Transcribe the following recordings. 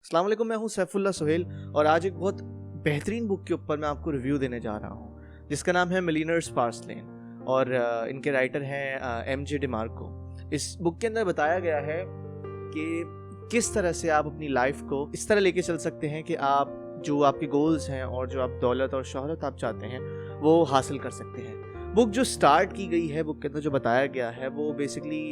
अस्सलाम वालेकुम, मैं हूं सैफुल्ला सुहेल और आज एक बहुत बेहतरीन बुक के ऊपर मैं आपको रिव्यू देने जा रहा हूं जिसका नाम है मिलियनेयर्स फास्ट लेन और इनके राइटर हैं एम.जे. डिमार्को। इस बुक के अंदर बताया गया है कि किस तरह से आप अपनी लाइफ को इस तरह लेके चल सकते हैं कि आप जो आपके गोल्स हैं और जो आप दौलत और शोहरत आप चाहते हैं वो हासिल कर सकते हैं। बुक जो स्टार्ट की गई है, बुक के अंदर जो बताया गया है वो बेसिकली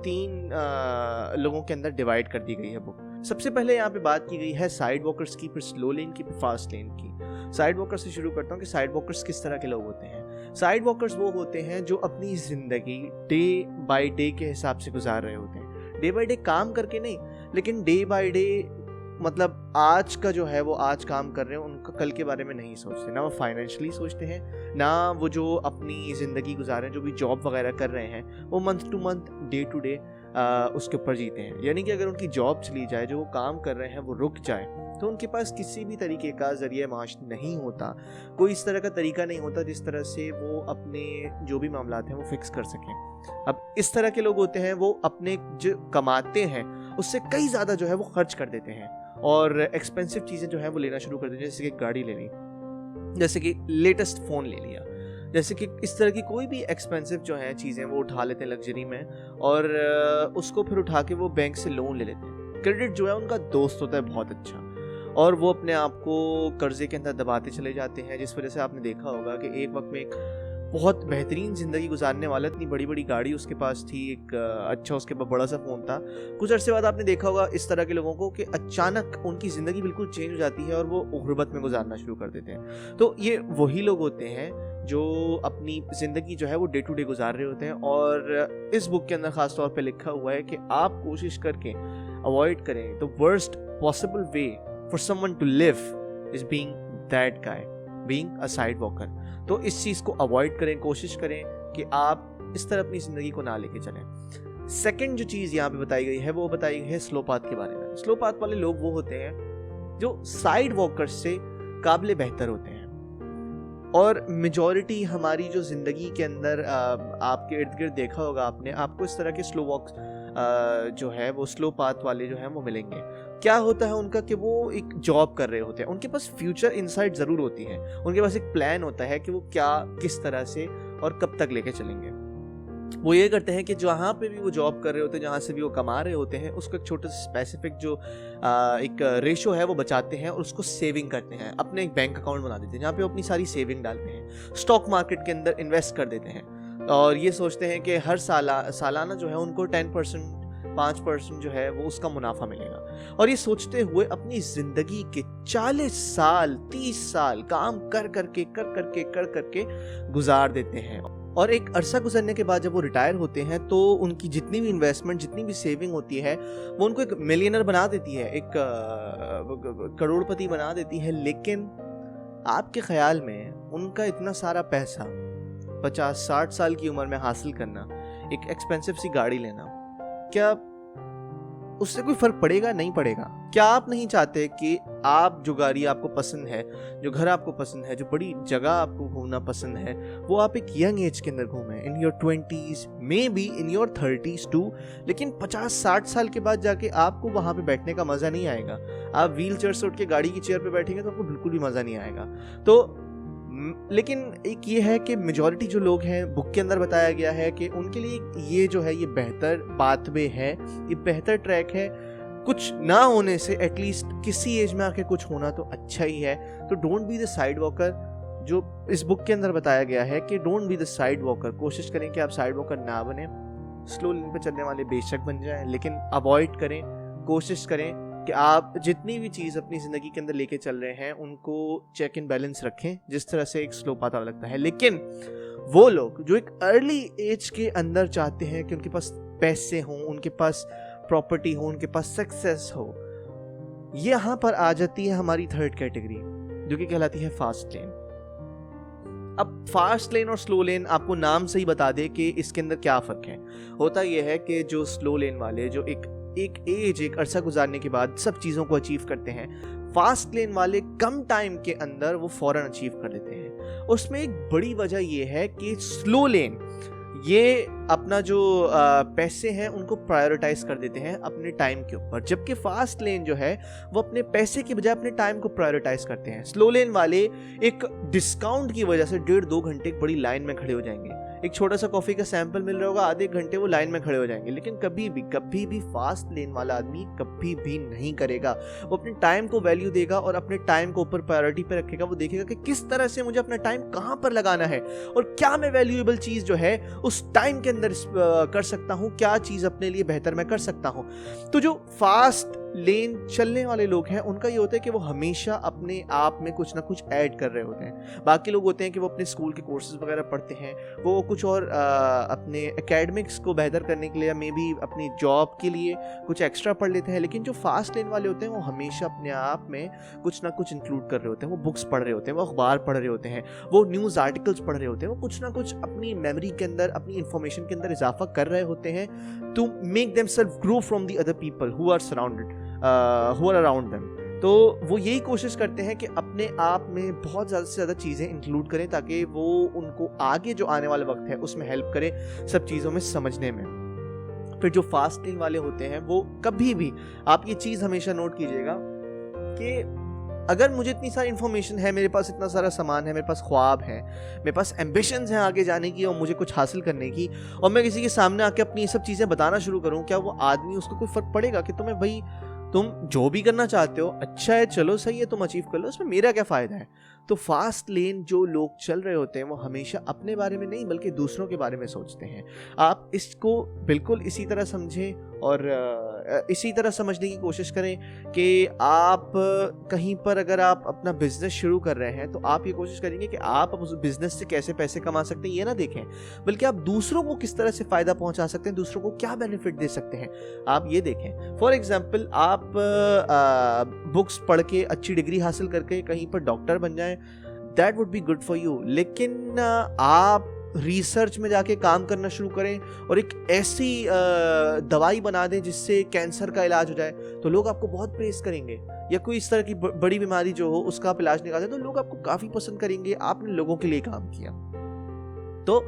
3 लोगों के अंदर डिवाइड कर दी गई है बुक। सबसे पहले यहाँ पे बात की गई है साइड वॉकर्स की, फिर स्लो लेन की, फिर फास्ट लेन की। साइड वॉकर्स से शुरू करता हूँ कि साइड वॉकर्स किस तरह के लोग होते हैं। साइड वॉकर्स वो होते हैं जो अपनी जिंदगी डे बाय डे के हिसाब से गुजार रहे होते हैं। डे बाय डे काम करके नहीं, लेकिन डे बाय डे मतलब आज का जो है वो आज काम कर रहे हैं, उनका कल के बारे में नहीं सोचते। ना वो फाइनेंशियली सोचते हैं, ना वो जो अपनी ज़िंदगी गुजार रहे हैं, जो भी जॉब वगैरह कर रहे हैं, वो month to month day to day उसके ऊपर जीते हैं। यानी कि अगर उनकी जॉब चली जाए, जो वो काम कर रहे हैं वो रुक जाए, तो उनके पास किसी भी तरीके का ज़रिए माश नहीं होता, कोई इस तरह का तरीका नहीं होता जिस तरह से वो अपने जो भी मामलात हैं वो फिक्स कर सकें। अब इस तरह के लोग होते हैं वो अपने जो कमाते हैं उससे कई ज़्यादा जो है वो खर्च कर देते हैं और एक्सपेंसिव चीज़ें जो है वो लेना शुरू कर देते हैं। जैसे कि गाड़ी लेनी, जैसे कि लेटेस्ट फ़ोन ले लिया, जैसे कि इस तरह की कोई भी एक्सपेंसिव जो है चीज़ें वो उठा लेते हैं लग्जरी में और उसको फिर उठा के वो बैंक से लोन ले लेते हैं। क्रेडिट जो है उनका दोस्त होता है बहुत अच्छा, और वो अपने आप को कर्जे के अंदर दबाते चले जाते हैं, जिस वजह से आपने देखा होगा कि एक वक्त में एक बहुत बेहतरीन ज़िंदगी गुजारने वाला, इतनी बड़ी बड़ी गाड़ी उसके पास थी, एक अच्छा उसके पास बड़ा सा फ़ोन था। कुछ अरसे बाद आपने देखा होगा इस तरह के लोगों को कि अचानक उनकी ज़िंदगी बिल्कुल चेंज हो जाती है और वो गुर्बत में गुजारना शुरू कर देते हैं। तो ये वही लोग होते हैं जो अपनी ज़िंदगी जो है वो डे टू डे गुजार रहे होते हैं। और इस बुक के अंदर ख़ास तौर पे लिखा हुआ है कि आप कोशिश करके अवॉइड करें, the worst possible way for someone to live is being that guy, being a side walker. तो इस चीज़ को अवॉइड करें, कोशिश करें कि आप इस तरह अपनी ज़िंदगी को ना लेके चलें। सेकंड जो चीज़ यहाँ पे बताई गई है वो बताई गई है स्लो पाथ के बारे में। स्लो पाथ वाले लोग वो होते हैं जो साइड वॉकर्स से काबिल बेहतर होते हैं। और मेजॉरिटी हमारी जो ज़िंदगी के अंदर आपके इर्द गिर्द देखा होगा आपने, आपको इस तरह के स्लो वॉक्स जो है वो स्लो पाथ वाले जो हैं वो मिलेंगे। क्या होता है उनका कि वो एक जॉब कर रहे होते हैं, उनके पास फ्यूचर इनसाइट ज़रूर होती है, उनके पास एक प्लान होता है कि वो क्या किस तरह से और कब तक लेके चलेंगे। वो ये करते हैं कि जहाँ पे भी वो जॉब कर रहे होते हैं, जहाँ से भी वो कमा रहे होते हैं, उसको एक छोटा सा स्पेसिफिक जो एक रेशो है वो बचाते हैं और उसको सेविंग करते हैं, अपने एक बैंक अकाउंट बना देते हैं जहाँ पे वो अपनी सारी सेविंग डालते हैं, स्टॉक मार्केट के अंदर इन्वेस्ट कर देते हैं और ये सोचते हैं कि हर सालाना जो है उनको 10% 5% जो है वो उसका मुनाफा मिलेगा। और ये सोचते हुए अपनी ज़िंदगी के 40 साल 30 साल काम कर करके गुजार देते हैं। और एक अरसा गुजरने के बाद जब वो रिटायर होते हैं तो उनकी जितनी भी इन्वेस्टमेंट, जितनी भी सेविंग होती है वो उनको एक मिलियनर बना देती है, एक करोड़पति बना देती है। लेकिन आपके ख्याल में उनका इतना सारा पैसा 50-60 साल की उम्र में हासिल करना, एक एक्सपेंसिव सी गाड़ी लेना, क्या उससे कोई फर्क पड़ेगा? नहीं पड़ेगा। क्या आप नहीं चाहते कि आप जो गाड़ी आपको पसंद है, जो घर आपको पसंद है, जो बड़ी जगह आपको घूमना पसंद है, वो आप एक यंग एज के अंदर घूमें, in your 20s, may be in your 30s too. लेकिन 50-60 साल के बाद जाके आपको वहाँ पे बैठने का मज़ा नहीं आएगा। आप व्हील चेयर से उठ के गाड़ी की चेयर पे बैठेंगे तो आपको बिल्कुल भी मज़ा नहीं आएगा। तो लेकिन एक ये है कि मेजॉरिटी जो लोग हैं, बुक के अंदर बताया गया है कि उनके लिए ये जो है ये बेहतर पाथवे है, ये बेहतर ट्रैक है। कुछ ना होने से एटलीस्ट किसी एज में आके कुछ होना तो अच्छा ही है। तो don't be the side walker, जो इस बुक के अंदर बताया गया है कि don't be the side walker. कोशिश करें कि आप साइड वॉकर ना बने, स्लो लेन पे चलने वाले बेशक बन जाएं, लेकिन अवॉइड करें, कोशिश करें कि आप जितनी भी चीज़ अपनी ज़िंदगी के अंदर लेके चल रहे हैं उनको चेक एंड बैलेंस रखें, जिस तरह से एक स्लो पाथ लगता है। लेकिन वो लोग जो एक अर्ली एज के अंदर चाहते हैं कि उनके पास पैसे हों, उनके पास प्रॉपर्टी हो, उनके पास सक्सेस हो, यहाँ पर आ जाती है हमारी थर्ड कैटेगरी जो कि कहलाती है फास्ट लेन। अब फास्ट लेन और स्लो लेन आपको नाम से ही बता दे कि इसके अंदर क्या फ़र्क है। होता यह है कि जो स्लो लेन वाले जो एक अरसा गुजारने के बाद सब चीज़ों को अचीव करते हैं, फास्ट लेन वाले कम टाइम के अंदर वो फौरन अचीव कर देते हैं। उसमें एक बड़ी वजह यह है कि स्लो लेन ये अपना जो पैसे हैं उनको प्रायोरिटाइज कर देते हैं अपने टाइम के ऊपर, जबकि फास्ट लेन जो है वो अपने पैसे की बजाय अपने टाइम को प्रायोरिटाइज करते हैं। स्लो लेन वाले एक डिस्काउंट की वजह से 1.5-2 घंटे एक बड़ी लाइन में खड़े हो जाएंगे, एक छोटा सा कॉफी का सैंपल मिल रहा होगा, आधे घंटे वो लाइन में खड़े हो जाएंगे। लेकिन कभी भी फास्ट लेन वाला आदमी कभी भी नहीं करेगा। वो अपने टाइम को वैल्यू देगा और अपने टाइम को ऊपर प्रायोरिटी पे रखेगा। वो देखेगा कि किस तरह से मुझे अपना टाइम कहां पर लगाना है और क्या मैं वैल्यूएबल चीज जो है उस टाइम के अंदर कर सकता हूं, क्या चीज अपने लिए बेहतर मैं कर सकता हूं। तो जो फास्ट लेन चलने वाले लोग हैं उनका ये होता है कि वो हमेशा अपने आप में कुछ ना कुछ ऐड कर रहे होते हैं। बाकी लोग होते हैं कि वो अपने स्कूल के कोर्सेज वगैरह पढ़ते हैं, वो कुछ और अपने एकेडमिक्स को बेहतर करने के लिए या मे बी अपनी जॉब के लिए कुछ एक्स्ट्रा पढ़ लेते हैं। लेकिन जो फास्ट लेन वाले होते हैं वो हमेशा अपने आप में कुछ ना कुछ इंक्लूड कर रहे होते हैं। वो बुक्स पढ़ रहे होते हैं, वो अखबार पढ़ रहे होते हैं, वो न्यूज़ आर्टिकल्स पढ़ रहे होते हैं, वो कुछ ना कुछ अपनी मेमोरी के अंदर, अपनी इंफॉर्मेशन के अंदर इजाफा कर रहे होते हैं to make themselves grow from the other people who are surrounded who are around them। तो वो यही कोशिश करते हैं कि अपने आप में बहुत ज़्यादा से ज़्यादा चीज़ें इंक्लूड करें ताकि वो उनको आगे जो आने वाला वक्त है उसमें हेल्प करे सब चीज़ों में समझने में। फिर जो फास्ट लेन वाले होते हैं वो कभी भी, आप ये चीज़ हमेशा नोट कीजिएगा कि अगर मुझे इतनी सारी इन्फॉर्मेशन है, मेरे पास इतना सारा सामान है, मेरे पास ख्वाब है, मेरे पास एम्बिशंस हैं आगे जाने की और मुझे कुछ हासिल करने की, और मैं किसी के सामने आके अपनी ये सब चीज़ें बताना शुरू करूँ, क्या वो आदमी, उसको कोई फ़र्क पड़ेगा कि तुम्हें भाई तुम जो भी करना चाहते हो अच्छा है, चलो सही है, तुम अचीव कर लो, उसमें मेरा क्या फ़ायदा है। तो फास्ट लेन जो लोग चल रहे होते हैं वो हमेशा अपने बारे में नहीं बल्कि दूसरों के बारे में सोचते हैं। आप इसको बिल्कुल इसी तरह समझें और इसी तरह समझने की कोशिश करें कि आप कहीं पर अगर आप अपना बिजनेस शुरू कर रहे हैं तो आप ये कोशिश करेंगे कि आप उस बिजनेस से कैसे पैसे कमा सकते हैं ये ना देखें, बल्कि आप दूसरों को किस तरह से फ़ायदा पहुंचा सकते हैं, दूसरों को क्या बेनिफिट दे सकते हैं, आप ये देखें। फॉर एग्जाम्पल, आप बुक्स पढ़ के अच्छी डिग्री हासिल करके कहीं पर डॉक्टर बन जाएं, that would be good for you. लेकिन आप रिसर्च में जाके काम करना शुरू करें और एक ऐसी दवाई बना दें जिससे कैंसर का इलाज हो जाए तो लोग आपको बहुत प्रेज करेंगे, या कोई इस तरह की बड़ी बीमारी जो हो उसका आप इलाज निकाल दें तो लोग आपको काफ़ी पसंद करेंगे, आपने लोगों के लिए काम किया। तो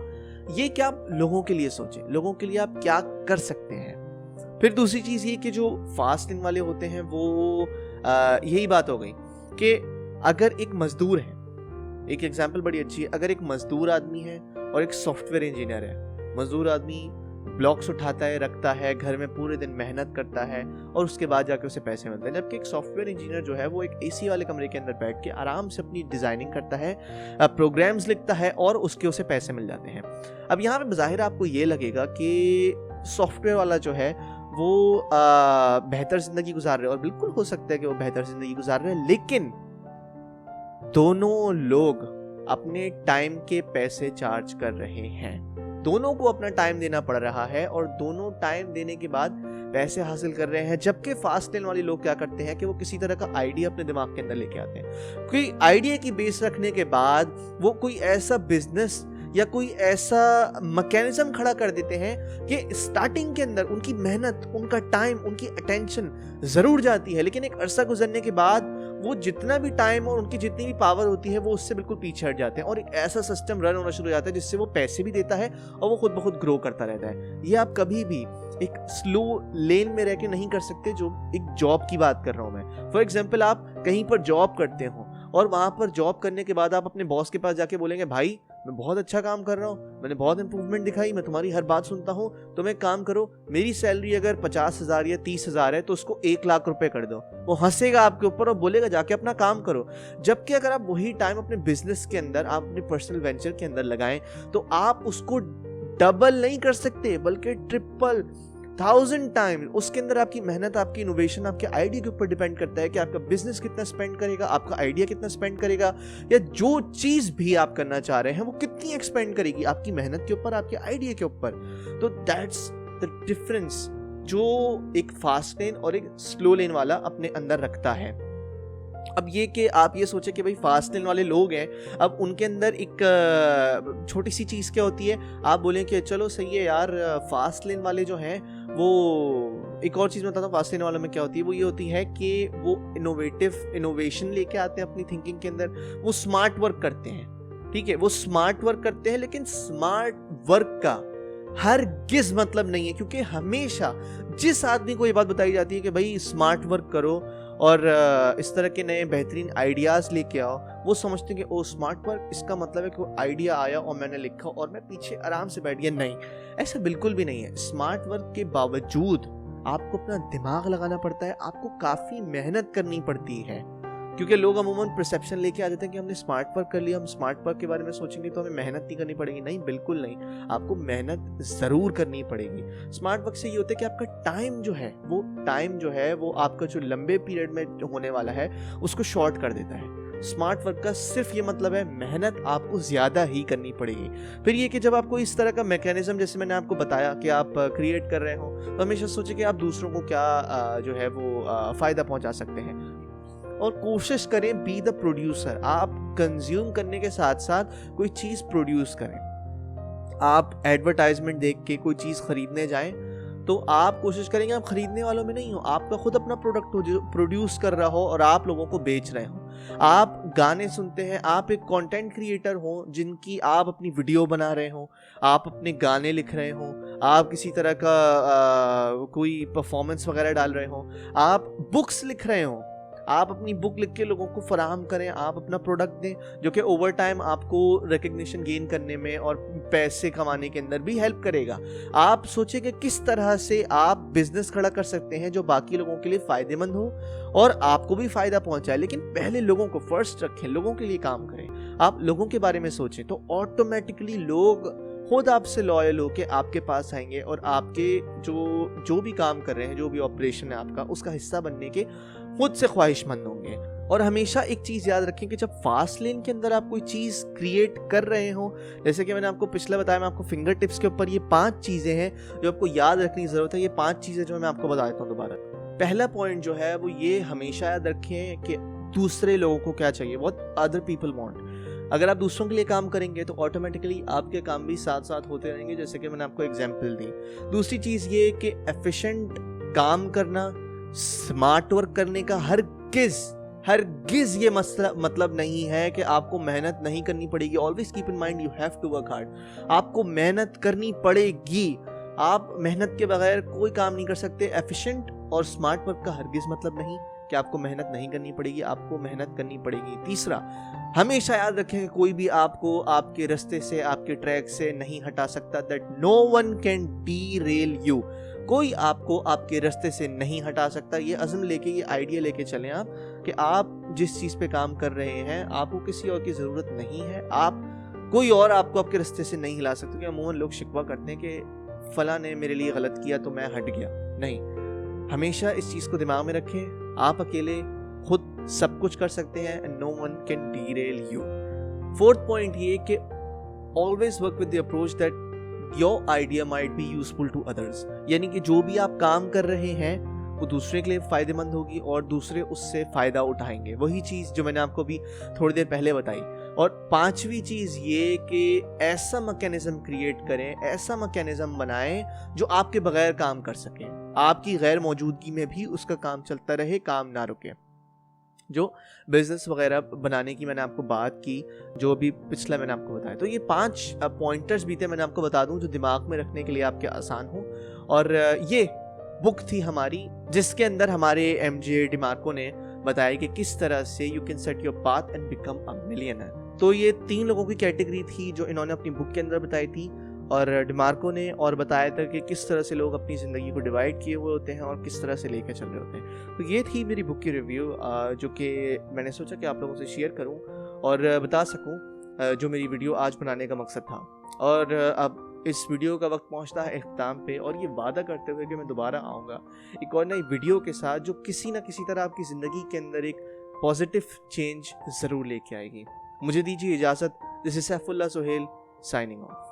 ये क्या आप लोगों के लिए सोचें, लोगों के लिए आप क्या कर सकते हैं। फिर दूसरी चीज़ ये कि जो फास्ट लेन वाले होते हैं वो यही बात हो गई कि अगर एक मजदूर है, एक एग्जाम्पल बड़ी अच्छी है, अगर एक मजदूर आदमी है और एक सॉफ्टवेयर इंजीनियर है, मजदूर आदमी ब्लॉक्स उठाता है, रखता है, घर में पूरे दिन मेहनत करता है और उसके बाद जाके उसे पैसे मिलते हैं, जबकि एक सॉफ्टवेयर इंजीनियर जो है वो एक एसी वाले कमरे के अंदर बैठ के आराम से अपनी डिज़ाइनिंग करता है, प्रोग्राम्स लिखता है और उसके उसे पैसे मिल जाते हैं। अब यहाँ पे बज़ाहिर आपको ये लगेगा कि सॉफ्टवेयर वाला जो है वो बेहतर ज़िंदगी गुजार रहे हैं, और बिल्कुल हो सकता है कि वो बेहतर ज़िंदगी गुजार रहे हैं, लेकिन दोनों लोग अपने टाइम के पैसे चार्ज कर रहे हैं, दोनों को अपना टाइम देना पड़ रहा है और दोनों टाइम देने के बाद पैसे हासिल कर रहे हैं। जबकि फास्ट लेन वाले लोग क्या करते हैं कि वो किसी तरह का आइडिया अपने दिमाग के अंदर लेके आते हैं, कोई आइडिया की बेस रखने के बाद वो कोई ऐसा बिजनेस या कोई ऐसा मैकेनिज्म खड़ा कर देते हैं कि स्टार्टिंग के अंदर उनकी मेहनत, उनका टाइम, उनकी अटेंशन ज़रूर जाती है, लेकिन एक अरसा गुजरने के बाद वो जितना भी टाइम और उनकी जितनी भी पावर होती है वो उससे बिल्कुल पीछे हट जाते हैं और एक ऐसा सिस्टम रन होना शुरू हो जाता है जिससे वो पैसे भी देता है और वो खुद ब खुद ग्रो करता रहता है। ये आप कभी भी एक स्लो लेन में रह के नहीं कर सकते, जो एक जॉब की बात कर रहा हूँ मैं। फॉर एग्जाम्पल, आप कहीं पर जॉब करते हो और वहाँ पर जॉब करने के बाद आप अपने बॉस के पास जाके बोलेंगे, भाई मैं बहुत अच्छा काम कर रहा हूँ, मैंने बहुत इंप्रूवमेंट दिखाई, मैं तुम्हारी हर बात सुनता हूँ, तुम एक काम करो, मेरी सैलरी अगर 50,000 या 30,000 है तो उसको 1 लाख रुपए कर दो। वो हंसेगा आपके ऊपर और बोलेगा जाके अपना काम करो। जबकि अगर आप वही टाइम अपने बिजनेस के अंदर, आप अपने पर्सनल वेंचर के अंदर लगाएं तो आप उसको डबल नहीं कर सकते बल्कि ट्रिपल, 1000 टाइम उसके अंदर आपकी मेहनत, आपकी इनोवेशन, आपके आइडिया के ऊपर डिपेंड करता है कि आपका बिजनेस कितना स्पेंड करेगा, आपका आइडिया कितना स्पेंड करेगा, या जो चीज भी आप करना चाह रहे हैं वो कितनी एक्सपेंड करेगी आपकी मेहनत के ऊपर, आपके आइडिया के ऊपर। तो दैट्स द डिफरेंस जो एक फास्ट लेन और एक स्लो लेन वाला अपने अंदर रखता है। अब ये कि आप ये सोचे कि भाई फास्ट लेन वाले लोग हैं, अब उनके अंदर एक छोटी सी चीज़ क्या होती है, आप बोलें कि चलो सही है यार, फास्ट लेन वाले जो हैं वो, एक और चीज़ बताता हूँ फास्ट लेन वालों में क्या होती है, वो ये होती है कि वो इनोवेशन लेके आते हैं अपनी थिंकिंग के अंदर, वो स्मार्ट वर्क करते हैं, ठीक है, वो स्मार्ट वर्क करते हैं, लेकिन स्मार्ट वर्क का हरगिज़ मतलब नहीं है, क्योंकि हमेशा जिस आदमी को ये बात बताई जाती है कि भाई स्मार्ट वर्क करो और इस तरह के नए बेहतरीन आइडियाज़ लेके आओ, वो समझते हैं कि ओ स्मार्ट वर्क इसका मतलब है कि वो आइडिया आया और मैंने लिखा और मैं पीछे आराम से बैठ गया। नहीं, ऐसा बिल्कुल भी नहीं है। स्मार्ट वर्क के बावजूद आपको अपना दिमाग लगाना पड़ता है, आपको काफ़ी मेहनत करनी पड़ती है, क्योंकि लोग अमूमन परसेप्शन लेके आ जाते हैं कि हमने स्मार्ट वर्क कर लिया, हम स्मार्ट वर्क के बारे में सोचेंगे तो हमें मेहनत नहीं करनी पड़ेगी। नहीं, बिल्कुल नहीं, आपको मेहनत ज़रूर करनी पड़ेगी। स्मार्ट वर्क से ये होता है कि आपका टाइम जो है वो आपका जो लंबे पीरियड में होने वाला है उसको शॉर्ट कर देता है। स्मार्ट वर्क का सिर्फ ये मतलब है मेहनत आपको ज़्यादा ही करनी पड़ेगी। फिर ये कि जब आपको इस तरह का मैकेनिज्म, जैसे मैंने आपको बताया कि आप क्रिएट कर रहे हो, तो हमेशा सोचें कि आप दूसरों को क्या जो है वो फ़ायदा पहुंचा सकते हैं, और कोशिश करें बी द प्रोड्यूसर। आप कंज्यूम करने के साथ साथ कोई चीज़ प्रोड्यूस करें। आप एडवर्टाइजमेंट देख के कोई चीज़ खरीदने जाएं तो आप कोशिश करेंगे आप खरीदने वालों में नहीं हो, आपका खुद अपना प्रोडक्ट हो जो प्रोड्यूस कर रहा हो और आप लोगों को बेच रहे हो। आप गाने सुनते हैं, आप एक कंटेंट क्रिएटर हो जिनकी आप अपनी वीडियो बना रहे हो, आप अपने गाने लिख रहे हो, आप किसी तरह का कोई परफॉर्मेंस वगैरह डाल रहे हो, आप बुक्स लिख रहे हो, आप अपनी बुक लिख के लोगों को फराहम करें, आप अपना प्रोडक्ट दें जो कि ओवर टाइम आपको रिकग्निशन गेन करने में और पैसे कमाने के अंदर भी हेल्प करेगा। आप सोचें कि किस तरह से आप बिजनेस खड़ा कर सकते हैं जो बाकी लोगों के लिए फ़ायदेमंद हो और आपको भी फ़ायदा पहुंचाए, लेकिन पहले लोगों को फर्स्ट रखें, लोगों के लिए काम करें। आप लोगों के बारे में सोचें तो ऑटोमेटिकली लोग खुद आपसे लॉयल हो के आपके पास आएंगे और आपके जो भी काम कर रहे हैं, जो भी ऑपरेशन है आपका, उसका हिस्सा बनने के खुद से ख्वाहिशमंद होंगे। और हमेशा एक चीज़ याद रखें कि जब फास्ट लेन के अंदर आप कोई चीज़ क्रिएट कर रहे हो, जैसे कि मैंने आपको पिछला बताया, मैं आपको फिंगर टिप्स के ऊपर ये 5 चीज़ें हैं जो आपको याद रखने की ज़रूरत है। ये 5 चीज़ें जो मैं आपको बता देता हूँ दोबारा। पहला पॉइंट जो है वो ये हमेशा याद रखें कि दूसरे लोगों को क्या चाहिए, व्हाट अदर पीपल वांट। अगर आप दूसरों के लिए काम करेंगे तो ऑटोमेटिकली आपके काम भी साथ साथ होते रहेंगे, जैसे कि मैंने आपको एग्जांपल दी। दूसरी चीज़ ये कि एफिशिएंट काम करना, स्मार्ट वर्क करने का हरगिज़ ये मतलब नहीं है कि आपको मेहनत नहीं करनी पड़ेगी। Always keep in mind you have to work hard. आपको मेहनत करनी पड़ेगी, आप मेहनत के बगैर कोई काम नहीं कर सकते। एफिशिएंट और स्मार्ट वर्क का हरगिज़ मतलब नहीं कि आपको मेहनत नहीं करनी पड़ेगी, आपको मेहनत करनी पड़ेगी। तीसरा, हमेशा याद रखें कि कोई भी आपको आपके रास्ते से, आपके ट्रैक से नहीं हटा सकता। That no one can derail you. कोई आपको आपके रास्ते से नहीं हटा सकता। ये अज़म लेके, ये आइडिया लेके चलें आप कि आप जिस चीज़ पे काम कर रहे हैं आपको किसी और की ज़रूरत नहीं है, कोई और आपको आपके रास्ते से नहीं हिला सकता। क्योंकि अमूमन लोग शिकवा करते हैं कि फ़लाँ ने मेरे लिए गलत किया तो मैं हट गया। नहीं, हमेशा इस चीज़ को दिमाग में रखें, आप अकेले खुद सब कुछ कर सकते हैं and no one can derail you. Fourth point ये कि always work with the approach that your idea might be useful to others. यानी कि जो भी आप काम कर रहे हैं वो दूसरे के लिए फ़ायदेमंद होगी और दूसरे उससे फ़ायदा उठाएंगे। वही चीज़ जो मैंने आपको भी थोड़ी देर पहले बताई। और पांचवी चीज़ ये कि ऐसा मैकेनिज्म क्रिएट करें, ऐसा मैकेनिज्म बनाएं जो आपके बगैर काम कर सकें, आपकी गैर मौजूदगी में भी उसका काम चलता रहे, काम ना रुके। जो बिजनेस वगैरह बनाने की मैंने आपको बात की, जो भी पिछला मैंने आपको बताया, तो ये 5 पॉइंटर्स भी थे, मैंने आपको बता दूं, जो दिमाग में रखने के लिए आपके आसान हो। और ये बुक थी हमारी जिसके अंदर हमारे एमजे डिमार्को ने बताया कि किस तरह से you can set your path and become a millionaire. तो ये 3 लोगों की कैटेगरी थी जो इन्होंने अपनी बुक के अंदर बताई थी, और डिमार्को ने और बताया था कि किस तरह से लोग अपनी ज़िंदगी को डिवाइड किए हुए होते हैं और किस तरह से लेकर चल रहे होते हैं। तो ये थी मेरी बुक की रिव्यू, जो कि मैंने सोचा कि आप लोगों से शेयर करूं और बता सकूं जो मेरी वीडियो आज बनाने का मकसद था। और अब इस वीडियो का वक्त पहुंचता है इख्तिताम पे, और ये वादा करते हुए कि मैं दोबारा आऊँगा एक और नई वीडियो के साथ जो किसी न किसी तरह आपकी ज़िंदगी के अंदर एक पॉजिटिव चेंज ज़रूर लेके आएगी। मुझे दीजिए इजाज़त। This is Saifullah Suhail signing of.